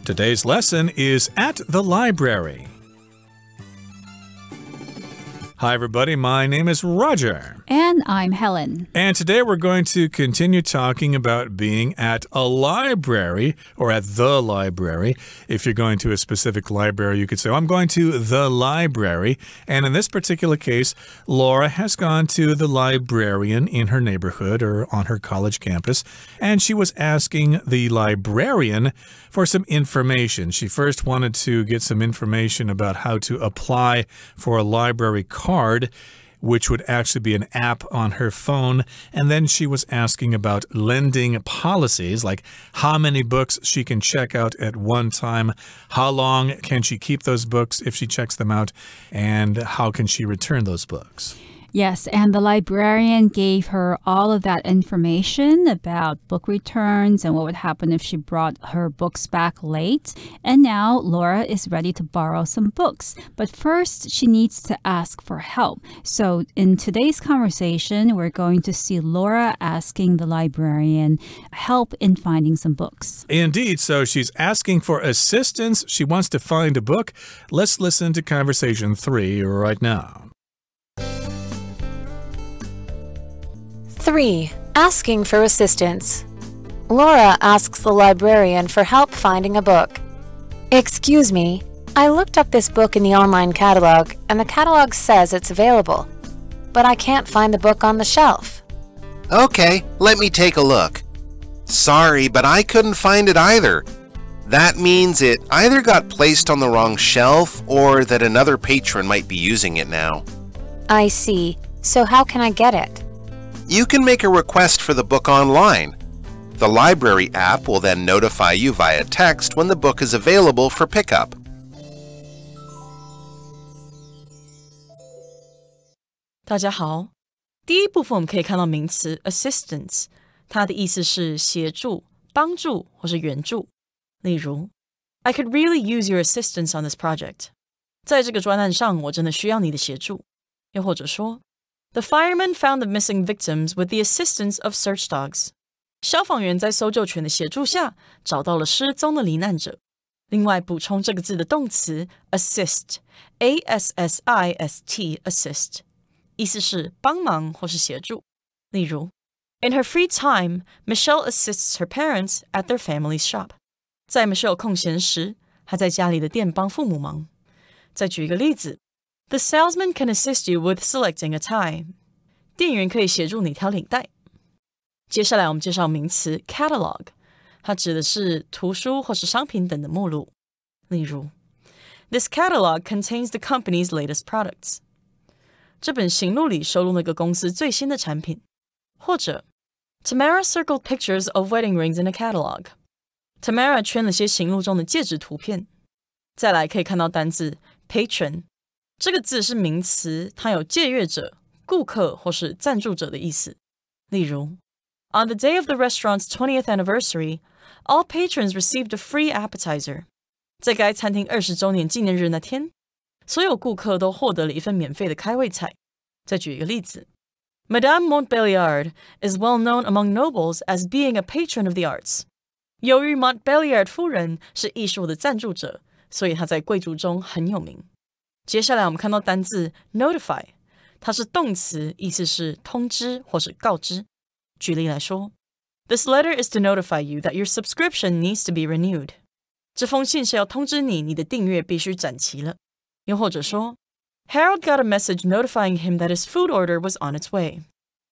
Today's lesson is at the library. Hi, everybody. My name is Roger. And I'm Helen. And today we're going to continue talking about being at a library or at the library. If you're going to a specific library, you could say, I'm going to the library. And in this particular case, Laura has gone to the librarian in her neighborhood or on her college campus, and she was asking the librarian for some information. She first wanted to get some information about how to apply for a library card, which would actually be an app on her phone. And then she was asking about lending policies, like how many books she can check out at one time, how long can she keep those books if she checks them out, and how can she return those books. Yes, and the librarian gave her all of that information about book returns and what would happen if she brought her books back late. And now Laura is ready to borrow some books. But first, she needs to ask for help. So in today's conversation, we're going to see Laura asking the librarian help in finding some books. Indeed, so she's asking for assistance. She wants to find a book. Let's listen to conversation 3 right now. 3. Asking for assistance. Laura asks the librarian for help finding a book. Excuse me, I looked up this book in the online catalog, and the catalog says it's available, but I can't find the book on the shelf. Okay, let me take a look. Sorry, but I couldn't find it either. That means it either got placed on the wrong shelf or that another patron might be using it now. I see. So how can I get it? You can make a request for the book online. The library app will then notify you via text when the book is available for pickup. 大家好，第一部分我们可以看到名词 assistance， 它的意思是协助、帮助或是援助。例如 I could really use your assistance on this project. 在这个专案上，我真的需要你的协助。又或者说The firemen found the missing victims with the assistance of search dogs. 消防员在搜救犬的协助下找到了失踪的罹难者。另外补充这个字的动词 assist, A-S-S-I-S-T, assist, 意思是帮忙或是协助。例如 In her free time, Michelle assists her parents at their family's shop. 在 Michelle 空闲时，她在家里的店帮父母忙。再举一个例子The salesman can assist you with selecting a tie. 店员可以协助你挑领带。接下来我们介绍名词 catalog， 它指的是图书或是商品等的目录。例如 This catalog contains the company's latest products. 这本行录里收录那个公司最新的产品。或者 Tamara circled pictures of wedding rings in a catalog. Tamara 圈了些行录中的戒指图片。再来可以看到单字 patron。这个字是名词，它有借阅者、顾客或是赞助者的意思。例如 On the day of the restaurant's 20th anniversary, all patrons received a free appetizer. 在该餐厅20周年纪念日那天，所有顾客都获得了一份免费的开胃菜。再举一个例子 Madame Montbéliard is well known among nobles as being a patron of the arts. 由于 Montbéliard 夫人是艺术的赞助者，所以她在贵族中很有名。接下来我们看到单字 notify， 它是动词，意思是通知或是告知。举例来说 This letter is to notify you that your subscription needs to be renewed. 这封信是要通知你，你的订阅必须展期了。又或者说 Harold got a message notifying him that his food order was on its way.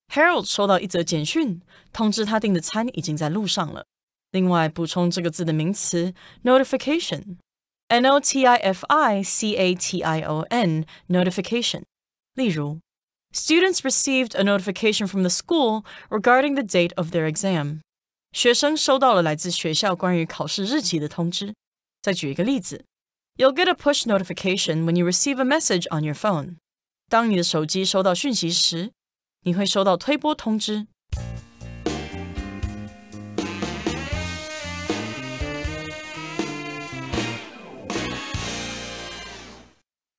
Harold 收到一则简讯，通知他订的餐已经在路上了。另外补充这个字的名词 notification。Notification, notification. 例如 Students received a notification from the school regarding the date of their exam. 学生收到了来自学校关于考试日期的通知。再举一个例子 You'll get a push notification when you receive a message on your phone. 当你的手机收到讯息时，你会收到推播通知。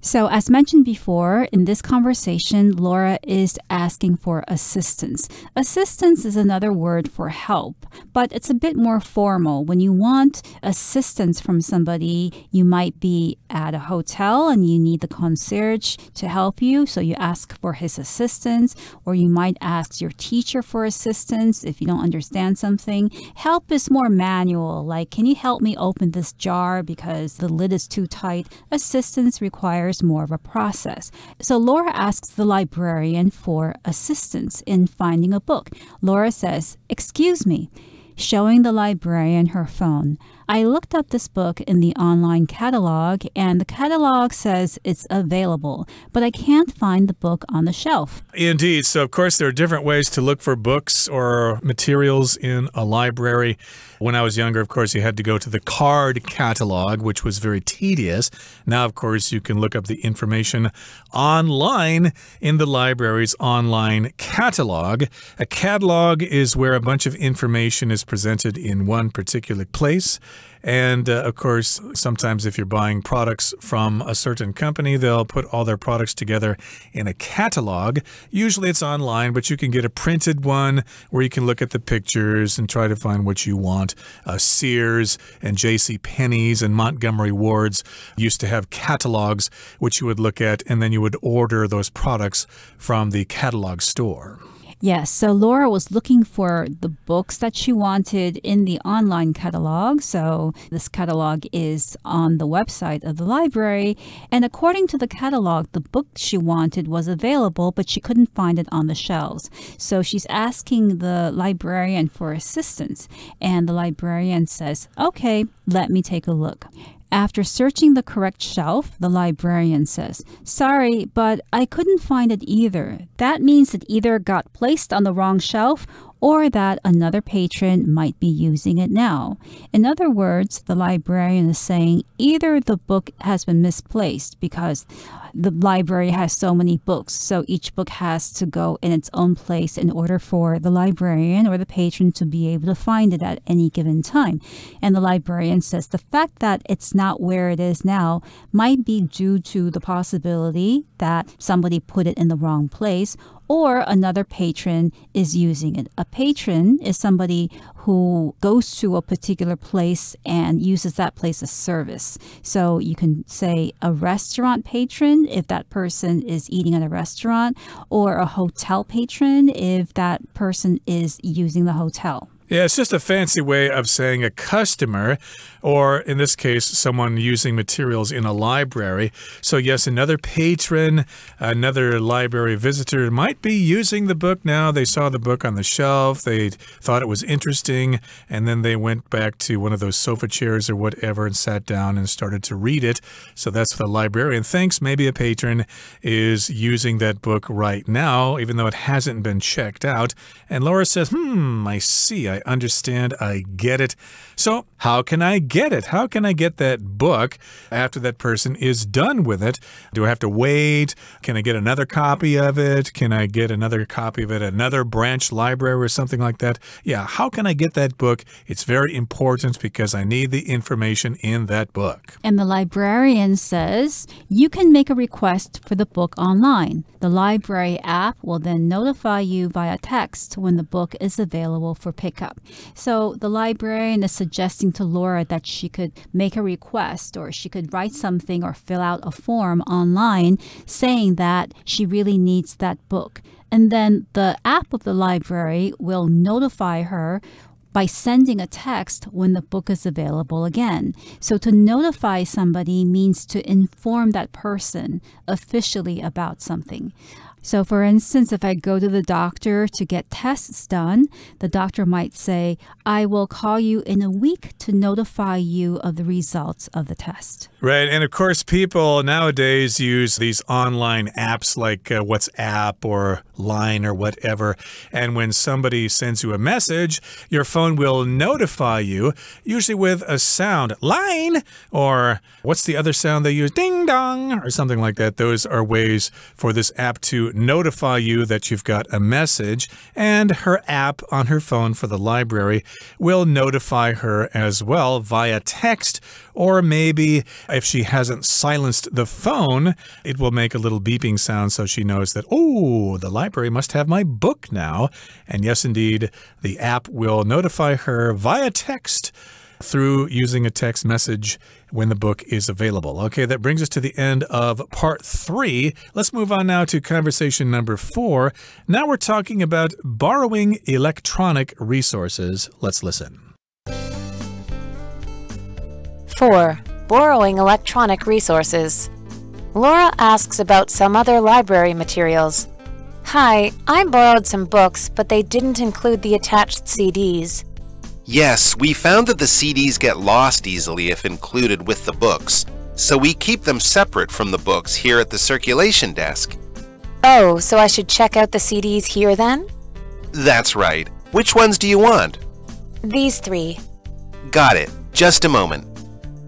So, as mentioned before, in this conversation, Laura is asking for assistance. Assistance is another word for help, but it's a bit more formal. When you want assistance from somebody, you might be at a hotel and you need the concierge to help you, so you ask for his assistance, or you might ask your teacher for assistance if you don't understand something. Help is more manual, like, can you help me open this jar because the lid is too tight? Assistance requires more of a process. So Laura asks the librarian for assistance in finding a book. Laura says, "Excuse me," showing the librarian her phone. "I looked up this book in the online catalog, and the catalog says it's available, but I can't find the book on the shelf." Indeed. So, of course, there are different ways to look for books or materials in a library. When I was younger, of course, you had to go to the card catalog, which was very tedious. Now, of course, you can look up the information online in the library's online catalog. A catalog is where a bunch of information is presented in one particular place. And, of course, sometimes if you're buying products from a certain company, they'll put all their products together in a catalog. Usually it's online, but you can get a printed one where you can look at the pictures and try to find what you want. Sears and J.C. Penney's and Montgomery Ward's used to have catalogs which you would look at, and then you would order those products from the catalog store. Yes, so Laura was looking for the books that she wanted in the online catalog. So this catalog is on the website of the library. And according to the catalog, the book she wanted was available, but she couldn't find it on the shelves. So she's asking the librarian for assistance. And the librarian says, "Okay, let me take a look." After searching the correct shelf, the librarian says, "Sorry, but I couldn't find it either." That means it either got placed on the wrong shelf or that another patron might be using it now. In other words, the librarian is saying either the book has been misplaced because the library has so many books, so each book has to go in its own place in order for the librarian or the patron to be able to find it at any given time. And the librarian says the fact that it's not where it is now might be due to the possibility that somebody put it in the wrong place, or another patron is using it. A patron is somebody who goes to a particular place and uses that place as service. So you can say a restaurant patron if that person is eating at a restaurant, or a hotel patron if that person is using the hotel. Yeah, it's just a fancy way of saying a customer, or in this case, someone using materials in a library. So yes, another patron, another library visitor might be using the book now. They saw the book on the shelf, they thought it was interesting, and then they went back to one of those sofa chairs or whatever and sat down and started to read it. So that's what the librarian thinks. Maybe a patron is using that book right now, even though it hasn't been checked out. And Laura says, I see, I understand, I get it. So how can I get it? How can I get that book after that person is done with it? Do I have to wait? Can I get another copy of it? Can I get another copy of it at another branch library or something like that? Yeah, how can I get that book? It's very important because I need the information in that book. And the librarian says, you can make a request for the book online. The library app will then notify you via text when the book is available for pickup. So the librarian is suggesting to Laura that she could make a request, or she could write something or fill out a form online saying that she really needs that book. And then the app of the library will notify her by sending a text when the book is available again. So to notify somebody means to inform that person officially about something. So for instance, if I go to the doctor to get tests done, the doctor might say, I will call you in a week to notify you of the results of the test. Right. And of course, people nowadays use these online apps like WhatsApp or Line or whatever. And when somebody sends you a message, your phone will notify you, usually with a sound, line, or what's the other sound they use? Ding dong, or something like that. Those are ways for this app to notify you that you've got a message, and her app on her phone for the library will notify her as well via text, or maybe if she hasn't silenced the phone, it will make a little beeping sound so she knows that, oh, the library must have my book now. And yes, indeed, the app will notify her via text through using a text message when the book is available. Okay, that brings us to the end of part 3. Let's move on now to conversation number 4. Now we're talking about borrowing electronic resources. Let's listen. 4. Borrowing electronic resources. Laura asks about some other library materials. Hi, I borrowed some books, but they didn't include the attached CDs. Yes, we found that the CDs get lost easily if included with the books, so we keep them separate from the books here at the circulation desk. Oh, so I should check out the CDs here then? That's right. Which ones do you want? These 3. Got it. Just a moment.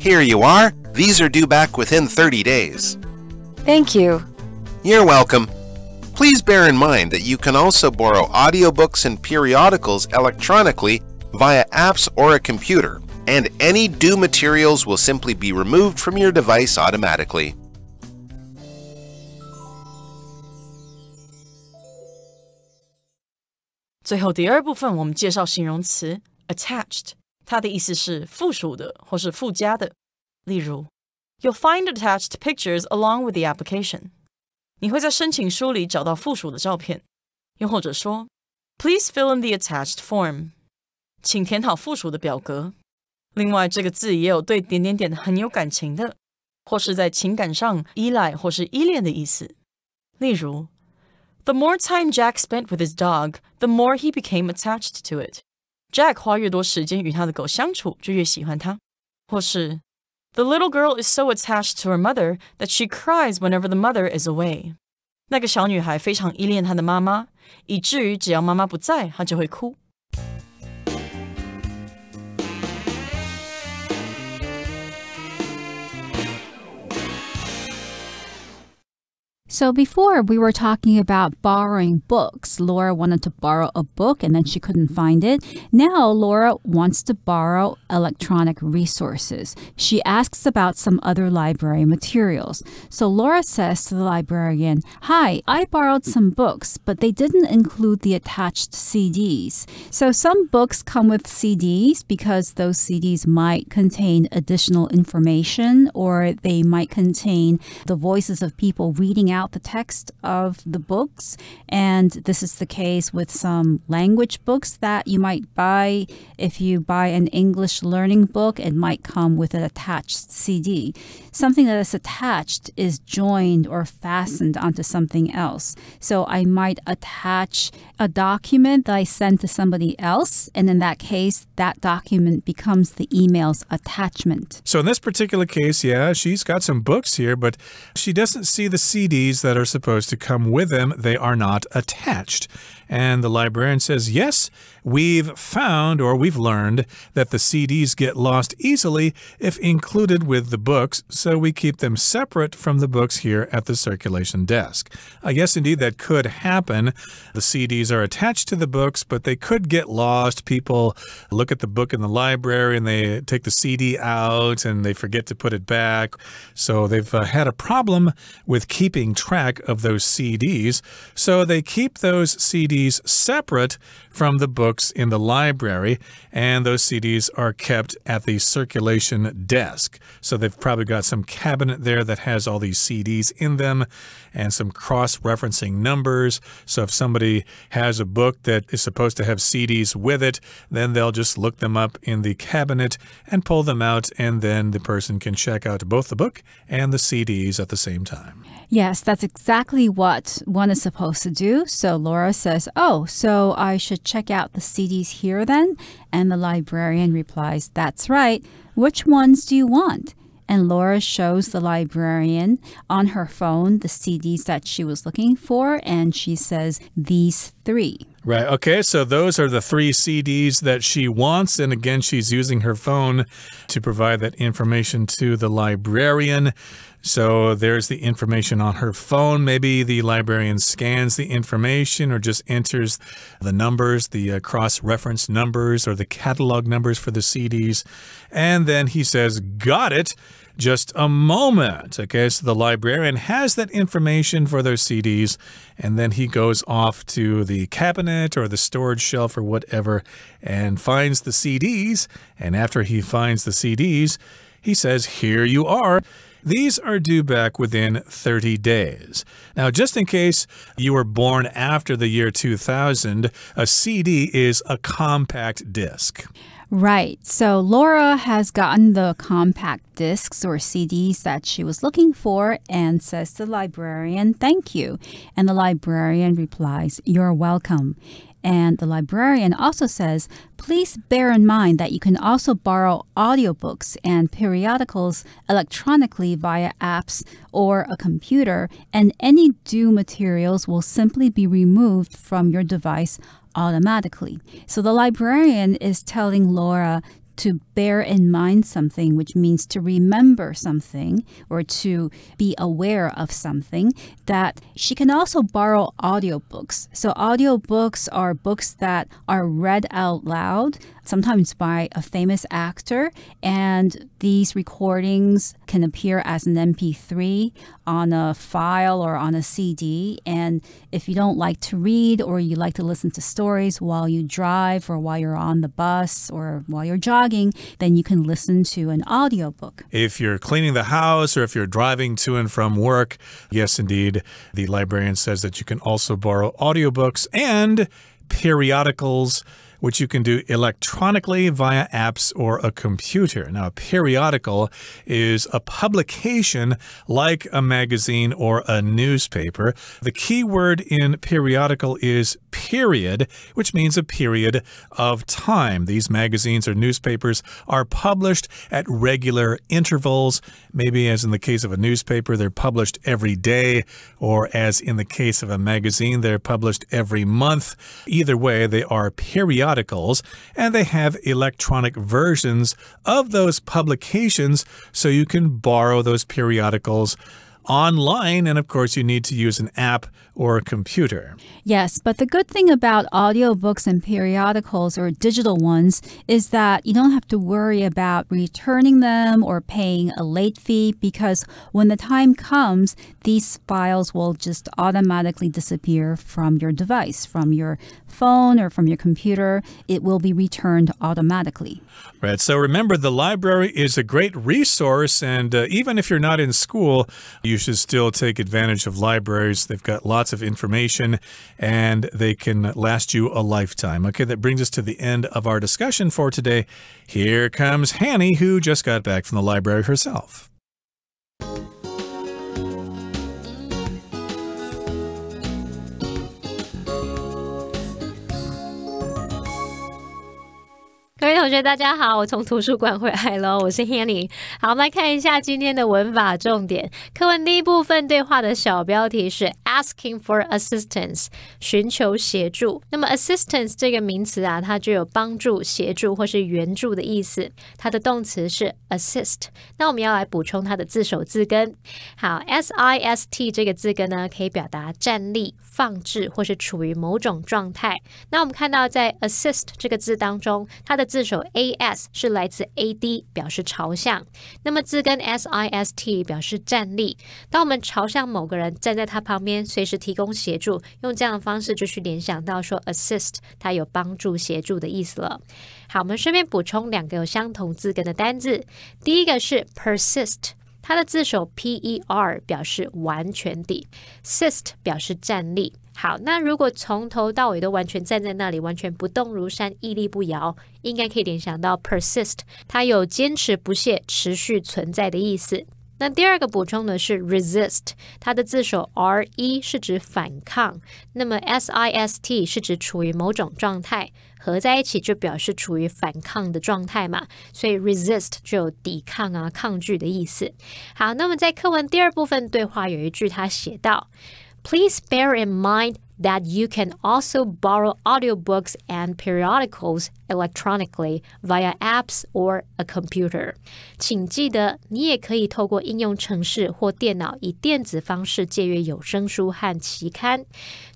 Here you are. These are due back within 30 days. Thank you. You're welcome. Please bear in mind that you can also borrow audiobooks and periodicals electronically via apps or a computer, and any due materials will simply be removed from your device automatically. 最后第二部分，我们介绍形容词 attached， 它的意思是附属的或是附加的。例如 You'll find attached pictures along with the application. 你会在申请书里找到附属的照片。又或者说 Please fill in the attached form. 请填好附属的表格。另外，这个字也有对点点点很有感情的，或是在情感上依赖或是依恋的意思。例如 The more time Jack spent with his dog, the more he became attached to it. Jack 花越多时间与他的狗相处，就越喜欢它。或是 The little girl is so attached to her mother that she cries whenever the mother is away. 那个小女孩非常依恋她的妈妈，以至于只要妈妈不在，她就会哭。So before we were talking about borrowing books. Laura wanted to borrow a book and then she couldn't find it. Now Laura wants to borrow electronic resources. She asks about some other library materials. So Laura says to the librarian, Hi, I borrowed some books, but they didn't include the attached CDs. So some books come with CDs because those CDs might contain additional information, or they might contain the voices of people reading out the text of the books. And this is the case with some language books that you might buy. If you buy an English learning book, it might come with an attached CD. Something that is attached is joined or fastened onto something else. So I might attach a document that I send to somebody else, and in that case, that document becomes the email's attachment. So in this particular case, yeah, she's got some books here, but she doesn't see the CDs that are supposed to come with them. They are not attached. And the librarian says, yes, we've found, or we've learned, that the CDs get lost easily if included with the books, so we keep them separate from the books here at the circulation desk. Yes, indeed, that could happen. The CDs are attached to the books, but they could get lost. People look at the book in the library and they take the CD out and they forget to put it back. So they've had a problem with keeping track of those CDs. So they keep those CDs separate from the books in the library, and those CDs are kept at the circulation desk. So they've probably got some cabinet there that has all these CDs in them and some cross-referencing numbers. So if somebody has a book that is supposed to have CDs with it, then they'll just look them up in the cabinet and pull them out, and then the person can check out both the book and the CDs at the same time. Yes, that's exactly what one is supposed to do. So Laura says, oh, so I should check out the CDs here then? And the librarian replies, that's right. Which ones do you want? And Laura shows the librarian on her phone the CDs that she was looking for, and she says, these 3. Right. Okay. So those are the 3 CDs that she wants. And again, she's using her phone to provide that information to the librarian. So there's the information on her phone. Maybe the librarian scans the information or just enters the numbers, the cross-reference numbers or the catalog numbers for the CDs. And then he says, got it. Just a moment. Okay, so the librarian has that information for those CDs, and then he goes off to the cabinet or the storage shelf or whatever and finds the CDs. And after he finds the CDs, he says, here you are. These are due back within 30 days. Now, just in case you were born after the year 2000, a CD is a compact disc. Right. So Laura has gotten the compact discs or CDs that she was looking for and says to the librarian, thank you. And the librarian replies, you're welcome. And the librarian also says, please bear in mind that you can also borrow audiobooks and periodicals electronically via apps or a computer, and any due materials will simply be removed from your device automatically. So the librarian is telling Laura to bear in mind something, which means to remember something or to be aware of something, that she can also borrow audiobooks. So audiobooks are books that are read out loud, sometimes by a famous actor, and these recordings can appear as an MP3 on a file or on a CD. And if you don't like to read or you like to listen to stories while you drive or while you're on the bus or while you're jogging, then you can listen to an audiobook. If you're cleaning the house or if you're driving to and from work, yes, indeed, the librarian says that you can also borrow audiobooks and periodicals, which you can do electronically via apps or a computer. Now, a periodical is a publication like a magazine or a newspaper. The key word in periodical is period, which means a period of time. These magazines or newspapers are published at regular intervals. Maybe as in the case of a newspaper, they're published every day, or as in the case of a magazine, they're published every month. Either way, they are periodicals, and they have electronic versions of those publications, so you can borrow those periodicals online, and of course you need to use an app or a computer. Yes, but the good thing about audiobooks and periodicals or digital ones is that you don't have to worry about returning them or paying a late fee, because when the time comes, these files will just automatically disappear from your device, from your phone or from your computer. It will be returned automatically. Right, so remember, the library is a great resource, and even if you're not in school, you should still take advantage of libraries. They've got lots of information, and they can last you a lifetime. Okay, that brings us to the end of our discussion for today. Here comes Hanny, who just got back from the library herself.各位同学大家好，我从图书馆回来了，我是 Hanny。 好，我们来看一下今天的文法重点。课文第一部分对话的小标题是 Asking for assistance， 寻求协助。那么 assistance 这个名词啊，它就有帮助、协助或是援助的意思。它的动词是 assist。 那我们要来补充它的字首字根。好， SIST 这个字根呢，可以表达站立、放置或是处于某种状态。那我们看到在 assist 这个字当中，它的字首 AS 是来自 AD， 表示朝向。那么字根 SIST 表示站立。当我们朝向某个人，站在他旁边，随时提供协助，用这样的方式就去联想到说 assist 它有帮助、协助的意思了。好，我们顺便补充两个有相同字根的单字。第一个是 persist， 它的字首 PER 表示完全地， sist 表示站立。好，那如果从头到尾都完全站在那里，完全不动如山，屹立不摇，应该可以联想到 persist， 它有坚持不懈、持续存在的意思。那第二个补充的是 resist， 它的字首 RE 是指反抗，那么 SIST 是指处于某种状态，合在一起就表示处于反抗的状态嘛，所以 resist 就有抵抗啊、抗拒的意思。好，那么在课文第二部分对话有一句他写到，Please bear in mind that you can also borrow audiobooks and periodicals electronically via apps or a computer. 请记得，你也可以透过应用程式或电脑以电子方式借阅有声书和期刊。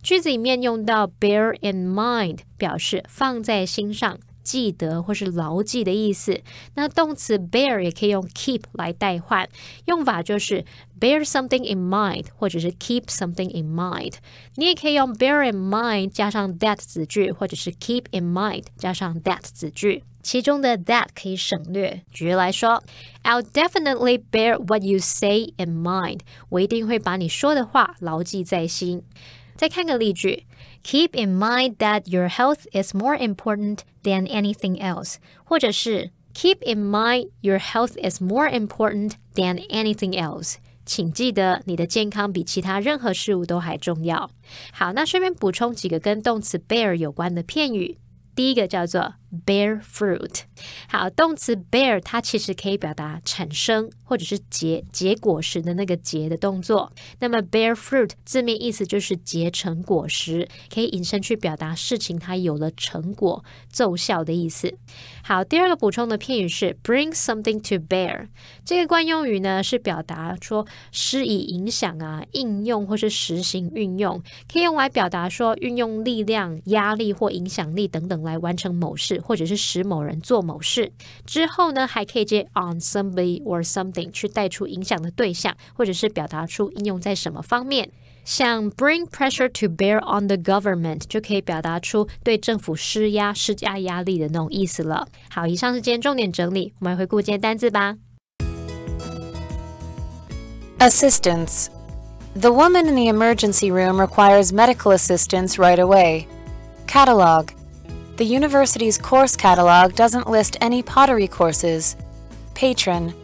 句子里面用到 bear in mind 表示放在心上，记得或是牢记的意思。那动词 bear 也可以用 keep 来代换，用法就是 bear something in mind 或者是 keep something in mind。你也可以用 bear in mind 加上 that 子句，或者是 keep in mind 加上 that 子句。其中的 that 可以省略。举例来说 I'll definitely bear what you say in mind. 我一定会把你说的话牢记在心。再看个例句 Keep in mind that your health is more important than anything else. 或者是 Keep in mind your health is more important than anything else. 请记得你的健康比其他任何事物都还重要。好，那顺便补充几个跟动词 bear 有关的片语。第一个叫做 bear fruit。 好，动词 bear 它其实可以表达产生或者是结果实的那个结的动作。那么 bear fruit 字面意思就是结成果实，可以引申去表达事情它有了成果奏效的意思。好，第二个补充的片语是 bring something to bear。 这个惯用语呢是表达说施以影响啊、应用或是实行运用，可以用来表达说运用力量、压力或影响力等等来完成某事，或者是使某人做某事。之后呢还可以接 on somebody or something 去带出影响的对象，或者是表达出应用在什么方面。像 bring pressure to bear on the government 就可以表达出对政府施加压力的那种意思了。好，以上是今天重点整理，我们来回顾今天单字吧。Assistance. The woman in the emergency room requires medical assistance right away. Catalog. The university's course catalog doesn't list any pottery courses. Patron.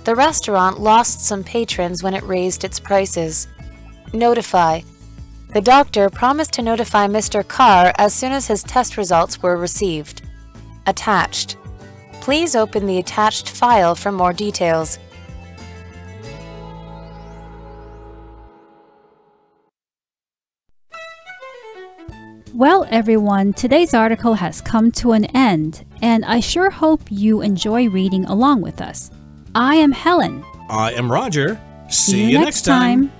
The restaurant lost some patrons when it raised its prices. Notify. The doctor promised to notify Mr. Carr as soon as his test results were received. Attached. Please open the attached file for more details. Well, everyone, today's article has come to an end, and I sure hope you enjoy reading along with us. I am Helen. I am Roger. See you next time.